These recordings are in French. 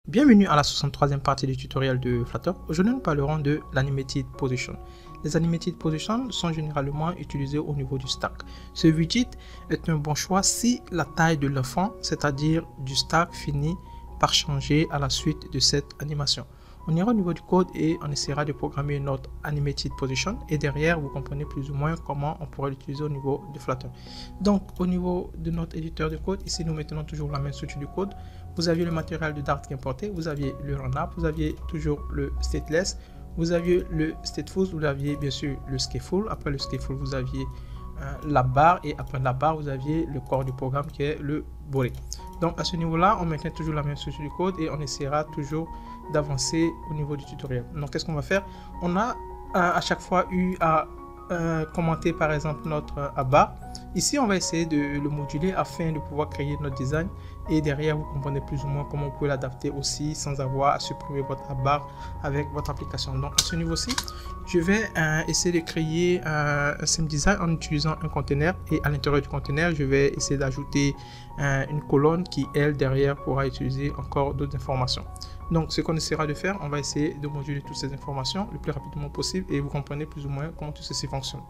Bienvenue à la 63e partie du tutoriel de Flutter. Aujourd'hui, nous parlerons de l'Animated Position. Les Animated Positions sont généralement utilisés au niveau du stack. Ce widget est un bon choix si la taille de l'enfant, c'est-à-dire du stack, finit par changer à la suite de cette animation. On ira au niveau du code et on essaiera de programmer notre Animated Position et derrière, vous comprenez plus ou moins comment on pourrait l'utiliser au niveau de Flutter. Donc, au niveau de notre éditeur de code, ici, nous mettons toujours la main structure du code. Vous aviez le matériel de Dart qui est importé, vous aviez le roundup, vous aviez toujours le stateless, vous aviez le stateful, vous aviez bien sûr le scaffold. Après le scaffold, vous aviez la barre et après la barre, vous aviez le corps du programme qui est le body. Donc à ce niveau-là, on maintient toujours la même structure du code et on essaiera toujours d'avancer au niveau du tutoriel. Donc qu'est-ce qu'on va faire? On a à chaque fois eu à commenter par exemple notre barre. Ici, on va essayer de le moduler afin de pouvoir créer notre design et derrière, vous comprenez plus ou moins comment vous pouvez l'adapter aussi sans avoir à supprimer votre barre avec votre application. Donc à ce niveau-ci, je vais essayer de créer un sim design en utilisant un container et à l'intérieur du container, je vais essayer d'ajouter une colonne qui, elle, derrière, pourra utiliser encore d'autres informations. Donc ce qu'on essaiera de faire, on va essayer de moduler toutes ces informations le plus rapidement possible et vous comprenez plus ou moins comment tout ceci fonctionne.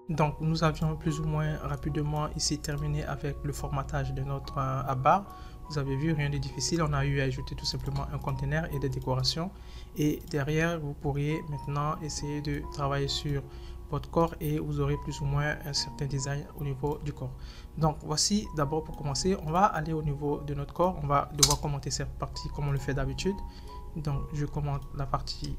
Donc nous avions plus ou moins rapidement ici terminé avec le formatage de notre barre. Vous avez vu, rien de difficile, on a eu à ajouter tout simplement un container et des décorations. Et derrière, vous pourriez maintenant essayer de travailler sur votre corps et vous aurez plus ou moins un certain design au niveau du corps. Donc voici, d'abord pour commencer, on va aller au niveau de notre corps. On va devoir commenter cette partie comme on le fait d'habitude. Donc je commente la partie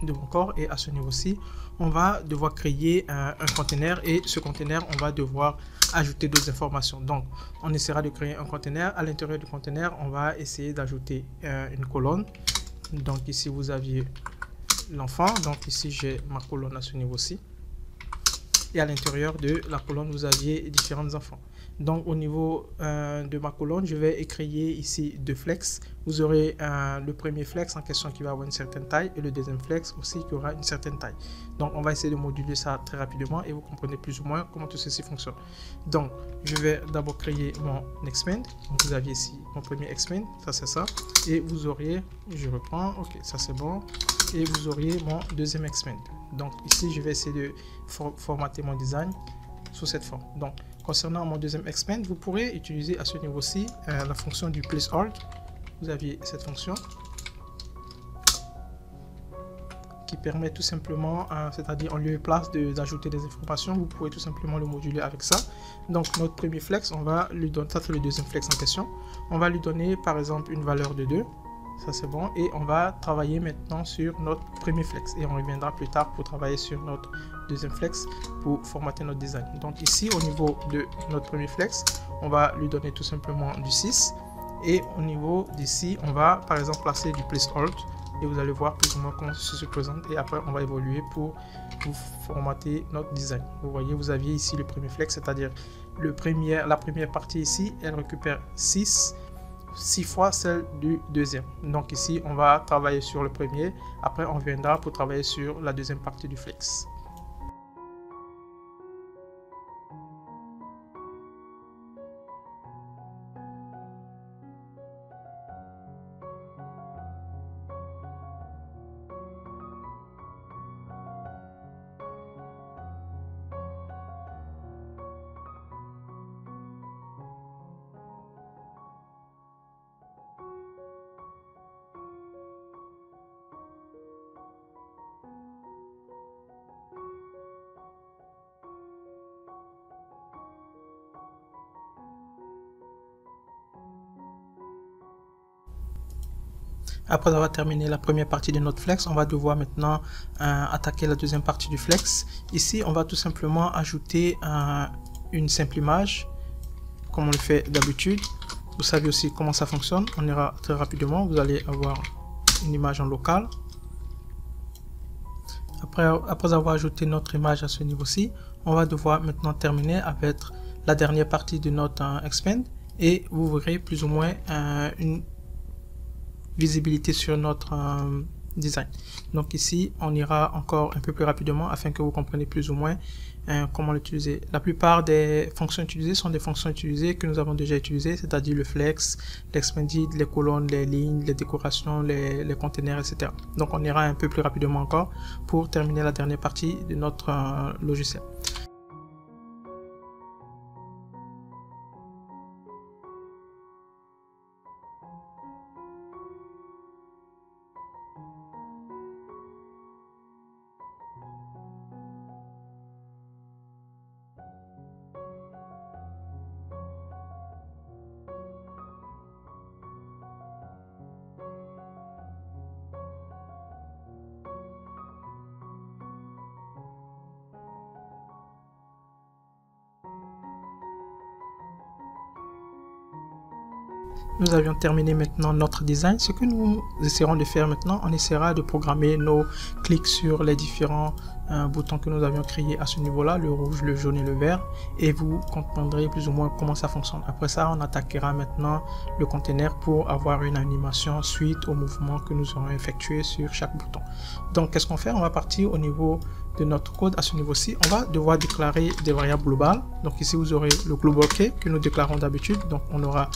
de mon corps et à ce niveau-ci, on va devoir créer un container et ce container, on va devoir ajouter d'autres informations. Donc, on essaiera de créer un container. À l'intérieur du container, on va essayer d'ajouter une colonne. Donc ici, vous aviez l'enfant. Donc ici, j'ai ma colonne à ce niveau-ci. Et à l'intérieur de la colonne, vous aviez différents enfants. Donc au niveau de ma colonne, je vais créer ici deux flex. Vous aurez le premier flex en question qui va avoir une certaine taille et le deuxième flex aussi qui aura une certaine taille. Donc on va essayer de moduler ça très rapidement et vous comprenez plus ou moins comment tout ceci fonctionne. Donc je vais d'abord créer mon expand. Donc vous aviez ici mon premier expand, ça c'est ça. Et vous auriez, je reprends, ok, ça c'est bon. Et vous auriez mon deuxième expand. Donc ici je vais essayer de formater mon design sous cette forme. Donc concernant mon deuxième expand, vous pourrez utiliser à ce niveau-ci la fonction du place hold. Vous aviez cette fonction qui permet tout simplement, c'est-à-dire en lieu et place d'ajouter des informations, vous pouvez tout simplement le moduler avec ça. Donc notre premier flex, on va lui donner, ça c'est le deuxième flex en question, on va lui donner par exemple une valeur de 2. Ça c'est bon et on va travailler maintenant sur notre premier flex et on reviendra plus tard pour travailler sur notre deuxième flex pour formater notre design. Donc ici au niveau de notre premier flex, on va lui donner tout simplement du 6 et au niveau d'ici, on va par exemple placer du place hold et vous allez voir plus ou moins comment ça se présente et après on va évoluer pour formater notre design. Vous voyez, vous aviez ici le premier flex, c'est-à-dire la première partie ici, elle récupère 6 fois celle du deuxième. Donc ici, on va travailler sur le premier. Après, on viendra pour travailler sur la deuxième partie du flex. Après avoir terminé la première partie de notre flex, on va devoir maintenant attaquer la deuxième partie du flex. Ici, on va tout simplement ajouter une simple image, comme on le fait d'habitude. Vous savez aussi comment ça fonctionne. On ira très rapidement. Vous allez avoir une image en local. Après avoir ajouté notre image à ce niveau-ci, on va devoir maintenant terminer avec la dernière partie de notre expand et vous verrez plus ou moins une visibilité sur notre design. Donc ici, on ira encore un peu plus rapidement afin que vous compreniez plus ou moins comment l'utiliser. La plupart des fonctions utilisées sont des fonctions utilisées que nous avons déjà utilisées, c'est-à-dire le flex, l'expanded, les colonnes, les lignes, les décorations, les containers, etc. Donc on ira un peu plus rapidement encore pour terminer la dernière partie de notre logiciel. Nous avions terminé maintenant notre design. Ce que nous essaierons de faire maintenant, on essaiera de programmer nos clics sur les différents boutons que nous avions créés à ce niveau-là, le rouge, le jaune et le vert, et vous comprendrez plus ou moins comment ça fonctionne. Après ça, on attaquera maintenant le container pour avoir une animation suite au mouvement que nous aurons effectué sur chaque bouton. Donc, qu'est-ce qu'on fait? On va partir au niveau de notre code. À ce niveau-ci, on va devoir déclarer des variables globales. Donc ici, vous aurez le global key que nous déclarons d'habitude. Donc, on aura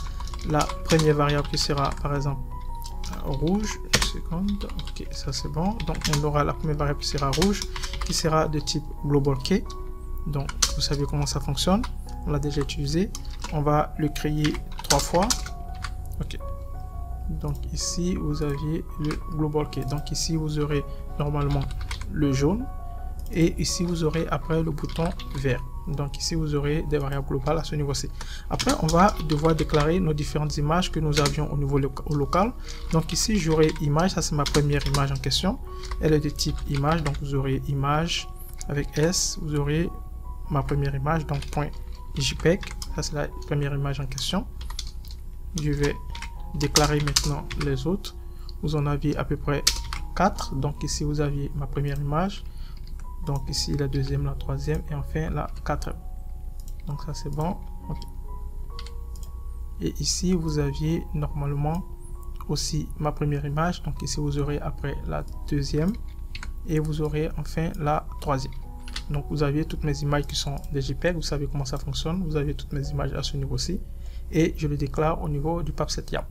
la première variable qui sera par exemple rouge. Une seconde, ok, ça c'est bon. Donc on aura la première variable qui sera rouge, qui sera de type global key. Donc vous savez comment ça fonctionne, on l'a déjà utilisé. On va le créer 3 fois. Ok, donc ici vous aviez le global key. Donc ici vous aurez normalement le jaune et ici vous aurez après le bouton vert. Donc ici vous aurez des variables globales à ce niveau-ci. Après on va devoir déclarer nos différentes images que nous avions au niveau local. Donc ici j'aurai image, ça c'est ma première image en question. Elle est de type image, donc vous aurez image avec S. Vous aurez ma première image, donc .jpeg, ça c'est la première image en question. Je vais déclarer maintenant les autres. Vous en aviez à peu près 4. Donc ici vous aviez ma première image. Donc ici la deuxième, la troisième et enfin la quatrième. Donc ça c'est bon. Okay. Et ici vous aviez normalement aussi ma première image. Donc ici vous aurez après la deuxième et vous aurez enfin la troisième. Donc vous aviez toutes mes images qui sont des JPEG. Vous savez comment ça fonctionne. Vous avez toutes mes images à ce niveau-ci et je le déclare au niveau du PubSet YAML.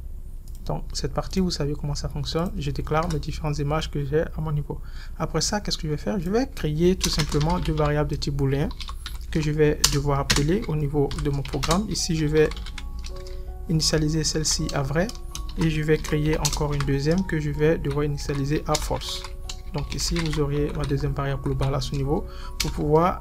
Donc cette partie, vous savez comment ça fonctionne. Je déclare mes différentes images que j'ai à mon niveau. Après ça, qu'est-ce que je vais faire? Je vais créer tout simplement deux variables de type booléen que je vais devoir appeler au niveau de mon programme. Ici, je vais initialiser celle-ci à vrai et je vais créer encore une deuxième que je vais devoir initialiser à false. Donc ici, vous aurez ma deuxième variable globale à ce niveau pour pouvoir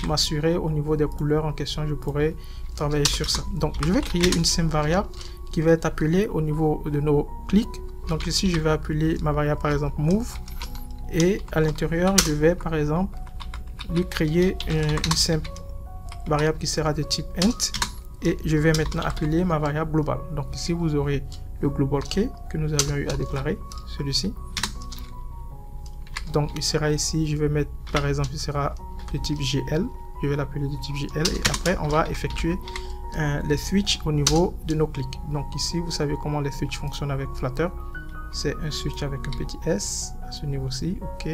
m'assurer au niveau des couleurs en question. Je pourrais travailler sur ça. Donc je vais créer une simple variable qui va être appelé au niveau de nos clics. Donc ici je vais appeler ma variable par exemple move et à l'intérieur je vais par exemple lui créer une simple variable qui sera de type int et je vais maintenant appeler ma variable globale. Donc ici vous aurez le global key que nous avions eu à déclarer, celui-ci. Donc il sera ici, je vais mettre par exemple, il sera de type GL, je vais l'appeler de type GL et après on va effectuer les switches au niveau de nos clics. Donc ici vous savez comment les switches fonctionnent avec Flutter. C'est un switch avec un petit S à ce niveau-ci. Ok,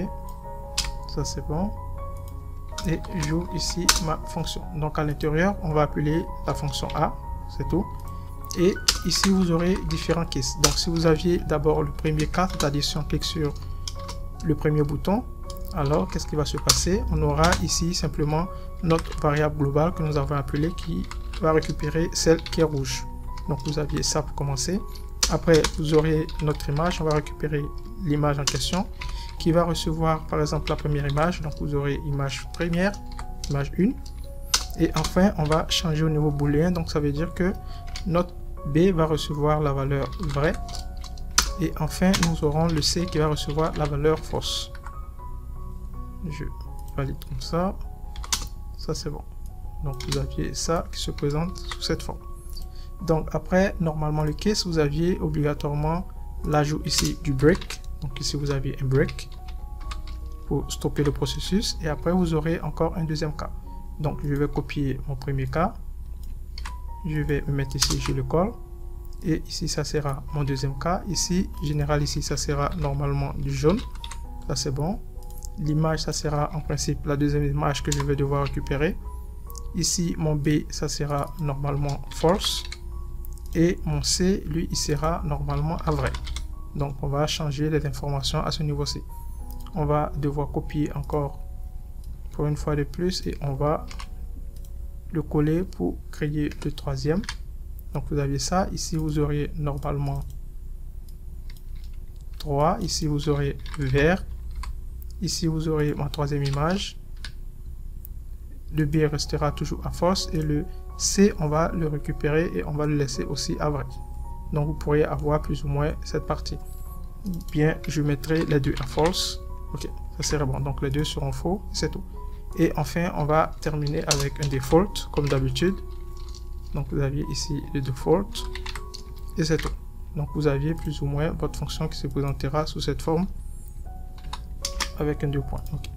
ça c'est bon. Et j'ouvre ici ma fonction. Donc à l'intérieur on va appeler la fonction A, c'est tout. Et ici vous aurez différents cases. Donc si vous aviez d'abord le premier cas, c'est-à-dire si on clique sur le premier bouton, alors qu'est-ce qui va se passer? On aura ici simplement notre variable globale que nous avons appelée qui va récupérer celle qui est rouge. Donc vous aviez ça pour commencer. Après vous aurez notre image, on va récupérer l'image en question qui va recevoir par exemple la première image. Donc vous aurez image première, image 1 et enfin on va changer au niveau booléen. Donc ça veut dire que notre B va recevoir la valeur vraie et enfin nous aurons le C qui va recevoir la valeur fausse. Je valide comme ça, ça c'est bon. Donc vous aviez ça qui se présente sous cette forme. Donc après normalement le case, vous aviez obligatoirement l'ajout ici du break. Donc ici vous aviez un break pour stopper le processus. Et après, vous aurez encore un deuxième cas. Donc, je vais copier mon premier cas. Je vais me mettre ici, je le colle. Et ici, ça sera mon deuxième cas. Ici, général, ici, ça sera normalement du jaune. Ça, c'est bon. L'image, ça sera en principe la deuxième image que je vais devoir récupérer. Ici, mon B, ça sera normalement false. Et mon C, lui, il sera normalement à vrai. Donc, on va changer les informations à ce niveau-ci. On va devoir copier encore pour une fois de plus et on va le coller pour créer le troisième. Donc, vous aviez ça. Ici, vous aurez normalement 3. Ici, vous aurez vert. Ici, vous aurez ma troisième image. Le B restera toujours à false et le C, on va le récupérer et on va le laisser aussi à vrai. Donc, vous pourriez avoir plus ou moins cette partie. Bien, je mettrai les deux à false. Ok, ça serait bon. Donc, les deux seront faux, c'est tout. Et enfin, on va terminer avec un default, comme d'habitude. Donc, vous aviez ici le default et c'est tout. Donc, vous aviez plus ou moins votre fonction qui se présentera sous cette forme avec un 2 points. Okay.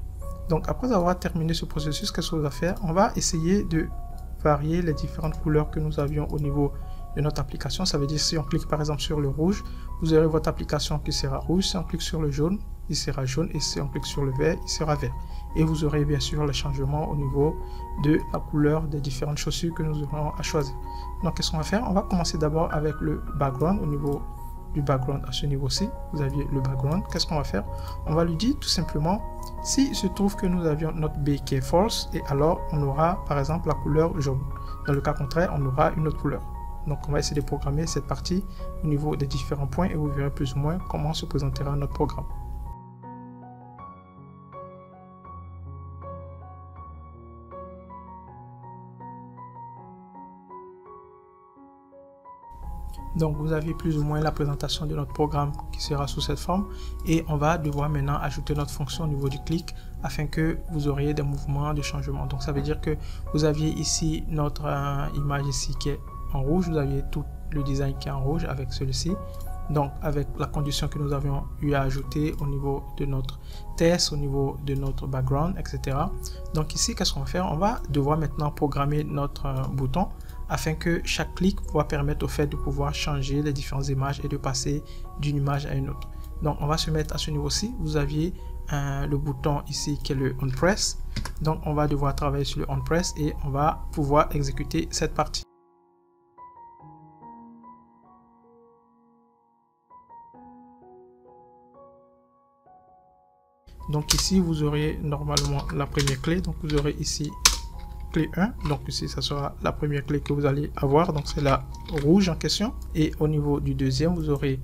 Donc, après avoir terminé ce processus, qu'est-ce qu'on va faire? On va essayer de varier les différentes couleurs que nous avions au niveau de notre application. Ça veut dire si on clique par exemple sur le rouge, vous aurez votre application qui sera rouge. Si on clique sur le jaune, il sera jaune. Et si on clique sur le vert, il sera vert. Et vous aurez bien sûr le changement au niveau de la couleur des différentes chaussures que nous aurons à choisir. Donc, qu'est-ce qu'on va faire? On va commencer d'abord avec le background. Au niveau du background à ce niveau-ci, vous aviez le background. Qu'est-ce qu'on va faire? On va lui dire tout simplement, s'il se trouve que nous avions notre B qui est false, et alors on aura par exemple la couleur jaune. Dans le cas contraire, on aura une autre couleur. Donc, on va essayer de programmer cette partie au niveau des différents points et vous verrez plus ou moins comment se présentera notre programme. Donc, vous avez plus ou moins la présentation de notre programme qui sera sous cette forme. Et on va devoir maintenant ajouter notre fonction au niveau du clic afin que vous auriez des mouvements de changement. Donc, ça veut dire que vous aviez ici notre image ici qui est en rouge. Vous aviez tout le design qui est en rouge avec celui-ci. Donc, avec la condition que nous avions eu à ajouter au niveau de notre test, au niveau de notre background, etc. Donc, ici, qu'est-ce qu'on va faire? On va devoir maintenant programmer notre bouton afin que chaque clic va permettre au fait de pouvoir changer les différentes images et de passer d'une image à une autre. Donc, on va se mettre à ce niveau-ci. Vous aviez le bouton ici qui est le On Press. Donc, on va devoir travailler sur le On Press et on va pouvoir exécuter cette partie. Donc, ici, vous aurez normalement la première clé. Donc, vous aurez ici clé 1, donc ici ça sera la première clé que vous allez avoir, donc c'est la rouge en question. Et au niveau du deuxième, vous aurez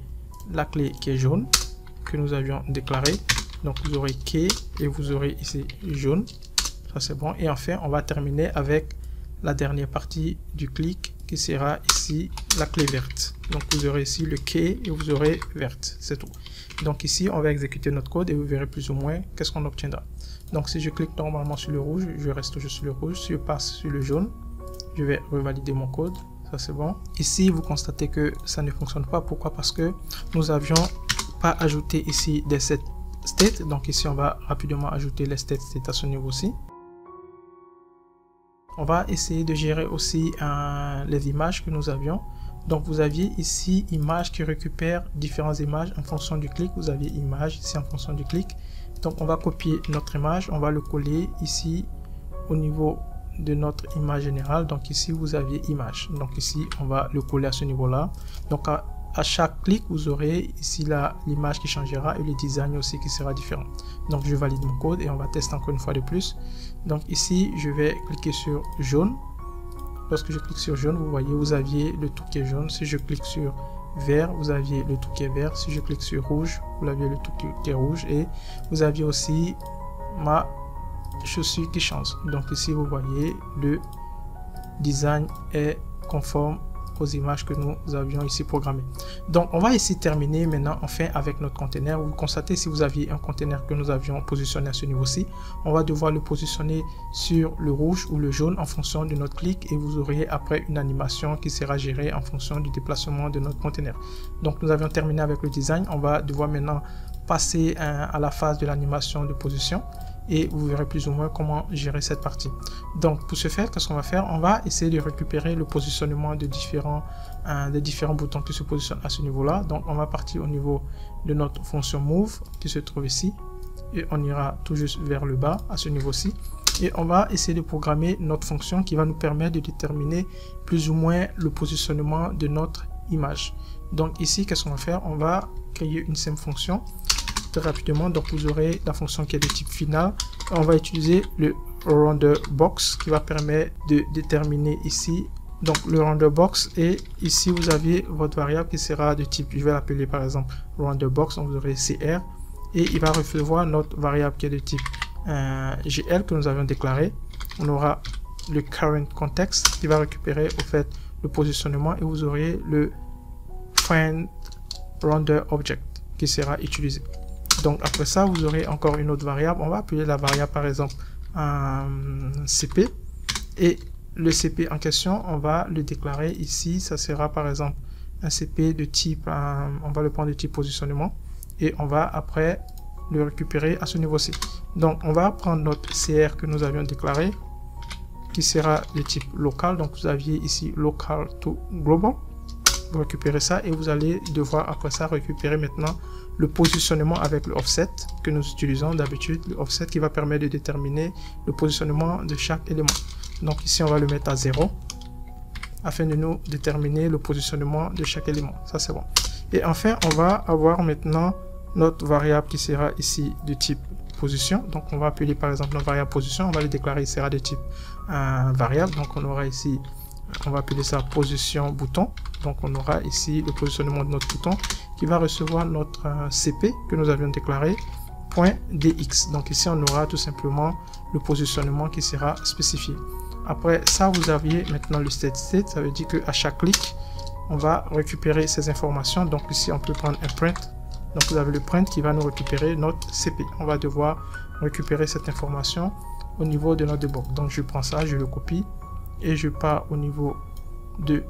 la clé qui est jaune que nous avions déclarée, donc vous aurez key et vous aurez ici jaune, ça c'est bon. Et enfin on va terminer avec la dernière partie du clic qui sera ici la clé verte. Donc vous aurez ici le key et vous aurez verte, c'est tout. Donc ici on va exécuter notre code et vous verrez plus ou moins qu'est-ce qu'on obtiendra. Donc si je clique normalement sur le rouge, je reste toujours sur le rouge. Si je passe sur le jaune, je vais revalider mon code. Ça c'est bon. Ici vous constatez que ça ne fonctionne pas. Pourquoi? Parce que nous avions pas ajouté ici des set state. Donc ici on va rapidement ajouter les state à ce niveau-ci. On va essayer de gérer aussi les images que nous avions. Donc vous aviez ici image qui récupère différentes images en fonction du clic. Vous aviez image ici en fonction du clic. Donc on va copier notre image, on va le coller ici au niveau de notre image générale. Donc ici vous aviez image. Donc ici on va le coller à ce niveau-là. Donc à chaque clic vous aurez ici l'image qui changera et le design aussi qui sera différent. Donc je valide mon code et on va tester encore une fois de plus. Donc ici je vais cliquer sur jaune. Lorsque je clique sur jaune, vous voyez, vous aviez le tout qui est jaune. Si je clique sur vert, vous aviez le tout qui est vert. Si je clique sur rouge, vous aviez le tout qui est rouge. Et vous aviez aussi ma chaussure qui change. Donc ici, vous voyez, le design est conforme aux images que nous avions ici programmées. Donc on va ici terminer maintenant enfin avec notre conteneur. Vous constatez, si vous aviez un conteneur que nous avions positionné à ce niveau-ci, on va devoir le positionner sur le rouge ou le jaune en fonction de notre clic et vous aurez après une animation qui sera gérée en fonction du déplacement de notre conteneur. Donc nous avions terminé avec le design. On va devoir maintenant passer à la phase de l'animation de position et vous verrez plus ou moins comment gérer cette partie. Donc pour ce faire, qu'est-ce qu'on va faire? On va essayer de récupérer le positionnement de différents boutons qui se positionnent à ce niveau-là. Donc on va partir au niveau de notre fonction move qui se trouve ici et on ira tout juste vers le bas à ce niveau-ci. Et on va essayer de programmer notre fonction qui va nous permettre de déterminer plus ou moins le positionnement de notre image. Donc ici, qu'est-ce qu'on va faire? On va créer une simple fonction très rapidement. Donc vous aurez la fonction qui est de type final. On va utiliser le renderbox qui va permettre de déterminer ici donc le renderbox, et ici vous aviez votre variable qui sera de type, je vais l'appeler par exemple renderbox, donc vous aurez CR, et il va recevoir notre variable qui est de type GL que nous avions déclaré. On aura le current context qui va récupérer au fait le positionnement, et vous aurez le find render object qui sera utilisé. Donc après ça, vous aurez encore une autre variable. On va appeler la variable par exemple CP, et le CP en question, on va le déclarer ici. Ça sera par exemple un CP de type, on va le prendre de type positionnement, et on va après le récupérer à ce niveau-ci. Donc on va prendre notre CR que nous avions déclaré qui sera de type local. Donc vous aviez ici local to global. Vous récupérez ça et vous allez devoir après ça récupérer maintenant le positionnement avec le offset que nous utilisons d'habitude, le offset qui va permettre de déterminer le positionnement de chaque élément. Donc ici on va le mettre à 0 afin de nous déterminer le positionnement de chaque élément. Ça c'est bon. Et enfin on va avoir maintenant notre variable qui sera ici de type position. Donc on va appeler par exemple notre variable position, on va le déclarer, il sera de type variable. Donc on aura ici, on va appeler ça position bouton. Donc on aura ici le positionnement de notre bouton qui va recevoir notre CP que nous avions déclaré .dx. Donc ici on aura tout simplement le positionnement qui sera spécifié. Après ça, vous aviez maintenant le state, ça veut dire que à chaque clic on va récupérer ces informations. Donc ici on peut prendre un print. Donc vous avez le print qui va nous récupérer notre CP. On va devoir récupérer cette information au niveau de notre debug. Donc je prends ça, je le copie et je pars au niveau de,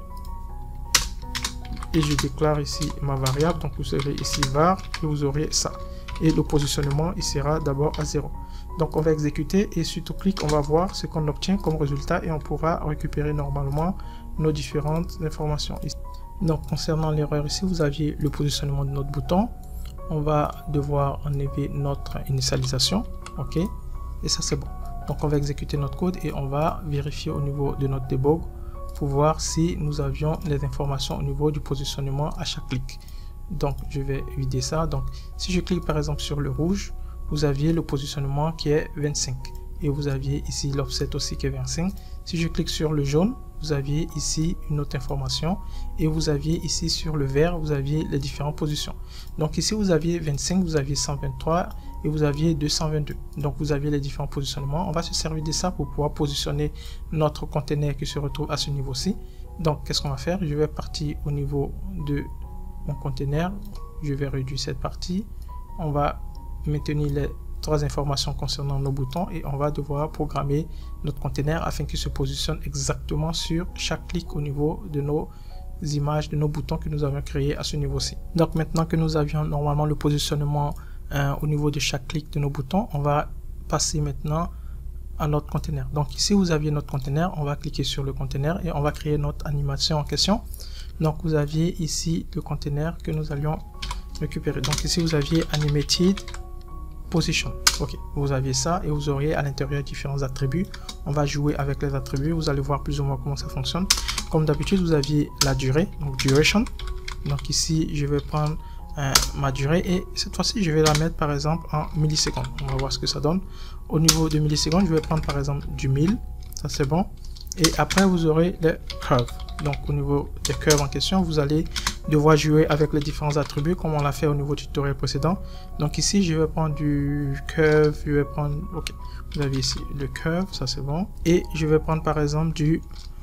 et je déclare ici ma variable. Donc vous aurez ici var et vous aurez ça. Et le positionnement il sera d'abord à 0. Donc on va exécuter et suite au clic on va voir ce qu'on obtient comme résultat et on pourra récupérer normalement nos différentes informations. Donc concernant l'erreur ici, vous aviez le positionnement de notre bouton. On va devoir enlever notre initialisation, ok, et ça c'est bon. Donc on va exécuter notre code et on va vérifier au niveau de notre debug pour voir si nous avions les informations au niveau du positionnement à chaque clic. Donc je vais vider ça. Donc si je clique par exemple sur le rouge, vous aviez le positionnement qui est 25 et vous aviez ici l'offset aussi qui est 25. Si je clique sur le jaune, vous aviez ici une autre information et vous aviez ici sur le vert, vous aviez les différentes positions. Donc ici vous aviez 25, vous aviez 123 et vous aviez 222. Donc vous aviez les différents positionnements. On va se servir de ça pour pouvoir positionner notre conteneur qui se retrouve à ce niveau-ci. Donc qu'est-ce qu'on va faire? Je vais partir au niveau de mon conteneur, je vais réduire cette partie. On va maintenir les trois informations concernant nos boutons et on va devoir programmer notre conteneur afin qu'il se positionne exactement sur chaque clic au niveau de nos images, de nos boutons que nous avons créés à ce niveau-ci. Donc maintenant que nous avions normalement le positionnement au niveau de chaque clic de nos boutons, on va passer maintenant à notre conteneur. Donc ici vous aviez notre conteneur, on va cliquer sur le conteneur et on va créer notre animation en question. Donc vous aviez ici le conteneur que nous allions récupérer. Donc ici vous aviez animated position. Ok, vous aviez ça et vous auriez à l'intérieur différents attributs. On va jouer avec les attributs, vous allez voir plus ou moins comment ça fonctionne. Comme d'habitude, vous aviez la durée, donc duration. Donc ici, je vais prendre ma durée et cette fois-ci, je vais la mettre par exemple en millisecondes. On va voir ce que ça donne. Au niveau de millisecondes, je vais prendre par exemple du 1000. Ça c'est bon. Et après, vous aurez les curves. Donc au niveau des curves en question, vous allez devoir jouer avec les différents attributs comme on l'a fait au niveau du tutoriel précédent. Donc ici je vais prendre du curve, je vais prendre, ok, vous avez ici le curve, ça c'est bon, et je vais prendre par exemple du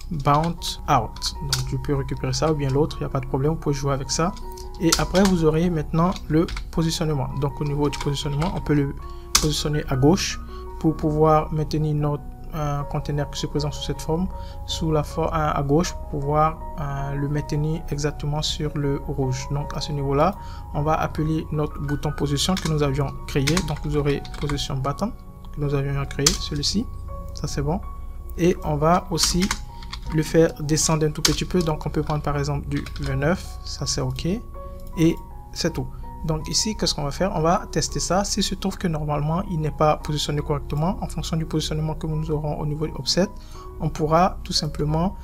bounce out. Donc je peux récupérer ça ou bien l'autre, il n'y a pas de problème, vous pouvez jouer avec ça. Et après vous aurez maintenant le positionnement. Donc au niveau du positionnement, on peut le positionner à gauche pour pouvoir maintenir notre conteneur qui se présente sous cette forme, sous la forme à gauche, pour pouvoir le maintenir exactement sur le rouge. Donc à ce niveau-là, on va appeler notre bouton position que nous avions créé. Donc vous aurez position button que nous avions créé, celui-ci. Ça c'est bon. Et on va aussi le faire descendre un tout petit peu. Donc on peut prendre par exemple du 29, ça c'est ok. Et c'est tout. Donc ici, qu'est-ce qu'on va faire? On va tester ça. S'il se trouve que normalement, il n'est pas positionné correctement, en fonction du positionnement que nous aurons au niveau du offset, on pourra tout simplement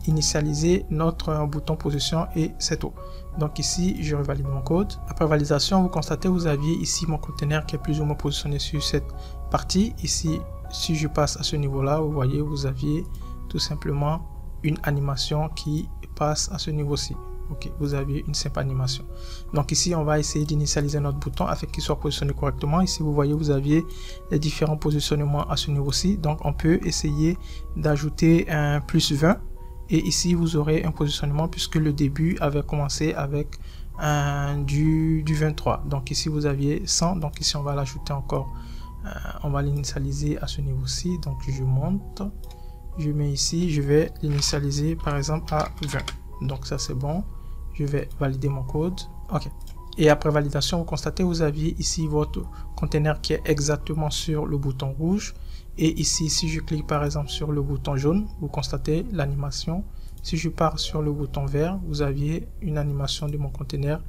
initialiser notre bouton position et c'est tout. Donc ici, je revalide mon code. Après validation, vous constatez, vous aviez ici mon conteneur qui est plus ou moins positionné sur cette partie. Ici, si je passe à ce niveau-là, vous voyez, vous aviez tout simplement une animation qui passe à ce niveau-ci. Ok, vous avez une simple animation. Donc ici, on va essayer d'initialiser notre bouton afin qu'il soit positionné correctement. Ici, vous voyez, vous aviez les différents positionnements à ce niveau-ci. Donc, on peut essayer d'ajouter un plus 20. Et ici, vous aurez un positionnement puisque le début avait commencé avec du 23. Donc ici, vous aviez 100. Donc ici, on va l'ajouter encore. On va l'initialiser à ce niveau-ci. Donc, je monte. Je mets ici. Je vais l'initialiser, par exemple, à 20. Donc ça, c'est bon. Je vais valider mon code. Ok. Et après validation, vous constatez, vous aviez ici votre conteneur qui est exactement sur le bouton rouge. Et ici, si je clique par exemple sur le bouton jaune, vous constatez l'animation. Si je pars sur le bouton vert, vous aviez une animation de mon conteneur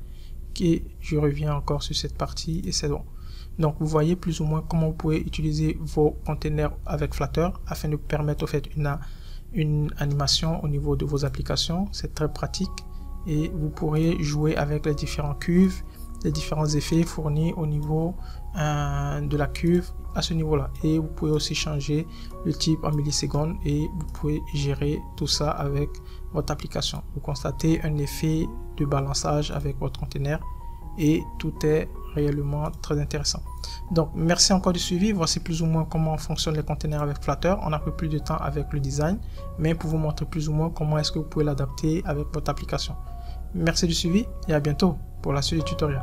qui, je reviens encore sur cette partie et c'est bon. Donc vous voyez plus ou moins comment vous pouvez utiliser vos conteneurs avec Flutter afin de permettre au fait une animation au niveau de vos applications. C'est très pratique. Et vous pourrez jouer avec les différents cuves, les différents effets fournis au niveau de la cuve à ce niveau-là. Et vous pouvez aussi changer le type en millisecondes et vous pouvez gérer tout ça avec votre application. Vous constatez un effet de balançage avec votre conteneur et tout est réellement très intéressant. Donc merci encore du suivi. Voici plus ou moins comment fonctionnent les conteneurs avec Flutter. On a pris plus de temps avec le design, mais pour vous montrer plus ou moins comment est-ce que vous pouvez l'adapter avec votre application. Merci du suivi et à bientôt pour la suite du tutoriel.